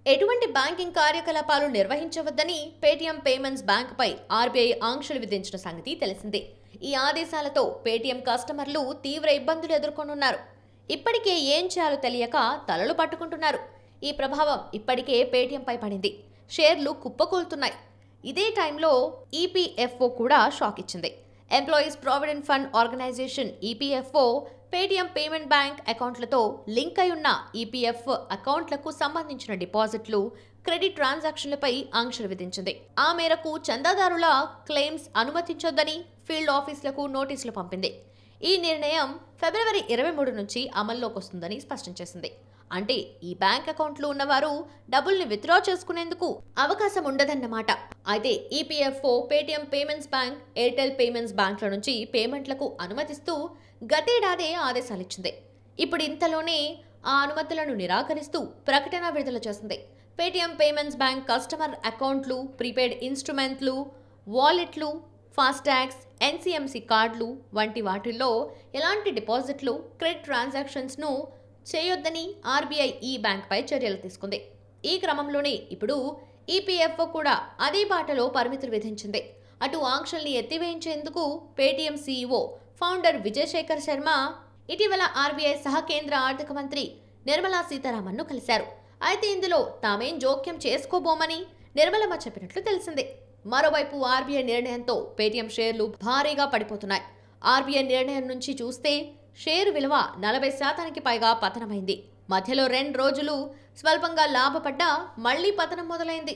ఎటువంటి బ్యాంకింగ్ కార్యకలాపాలు నిర్వహించవద్దని Paytm payments బ్యాంకుపై RBI ఆంక్షలు విధించిన సంగతి తెలిసిందే. ఈ ఆదేశాలతో పేటీఎం కస్టమర్లు తీవ్ర ఇబ్బందులు ఎదుర్కొనున్నారు. ఇప్పటికే ఏం చేయాలో తెలియక తలలు పట్టుకుంటున్నారు. ఈ ప్రభావం ఇప్పటికే పేటీఎంపై పడింది. షేర్లు కుప్పకూలుతున్నాయి. ఇదే టైంలో ఈపీఎఫ్ఓ కూడా షాక్ ఇచ్చింది. Employees provident fund organisation EPFO Paytm payment bank అకౌంట్లతో లింక్ అయి ఉన్న ఈపీఎఫ్ అకౌంట్లకు సంబంధించిన డిపాజిట్లు, క్రెడిట్ ట్రాన్సాక్షన్లపై ఆంక్షలు విధించింది. ఆ మేరకు చందాదారుల క్లెయిమ్స్ అనుమతించొద్దని ఫీల్డ్ ఆఫీసులకు నోటీసులు పంపింది. ఈ నిర్ణయం ఫిబ్రవరి 23 నుంచి అమల్లోకి వస్తుందని స్పష్టం చేసింది. అంటే ఈ బ్యాంక్ అకౌంట్లు ఉన్నవారు డబ్బుల్ని విత్డ్రా చేసుకునేందుకు అవకాశం ఉండదన్నమాట. అయితే EPFO Paytm payments bank, Airtel payments బ్యాంక్ల నుంచి పేమెంట్లకు అనుమతిస్తూ గతేడాదే ఆదేశాలిచ్చింది. ఇప్పుడు ఇంతలోనే ఆ అనుమతులను నిరాకరిస్తూ ప్రకటన విడుదల చేసింది. పేటీఎం పేమెంట్స్ బ్యాంక్ కస్టమర్ అకౌంట్లు, ప్రీపెయిడ్ ఇన్స్ట్రుమెంట్లు, వాలెట్లు, ఫాస్టాగ్స్, ఎన్సీఎంసీ కార్డులు వంటి వాటిల్లో ఎలాంటి డిపాజిట్లు, క్రెడిట్ ట్రాన్సాక్షన్స్ను చేయొద్దని ఆర్బీఐ ఈ బ్యాంక్పై చర్యలు తీసుకుంది. ఈ క్రమంలోనే ఇప్పుడు ఈపీఎఫ్ఓ కూడా అదే బాటలో పరిమితులు విధించింది. అటు ఆంక్షల్ని ఎత్తివేయించేందుకు Paytm CEO, founder Vijay Shekhar Sharma ఇటీవల ఆర్బీఐ సహ కేంద్ర ఆర్థిక మంత్రి నిర్మలా సీతారామన్ను కలిశారు. అయితే ఇందులో తామేం జోక్యం చేసుకోబోమని నిర్మలమ్మ చెప్పినట్లు తెలిసింది. మరోవైపు ఆర్బీఐ నిర్ణయంతో పేటీఎం షేర్లు భారీగా పడిపోతున్నాయి. ఆర్బీఐ నిర్ణయం నుంచి చూస్తే షేరు విలువ 40% పైగా పతనమైంది. మధ్యలో 2 రోజులు స్వల్పంగా లాభపడ్డా మళ్లీ పతనం మొదలైంది.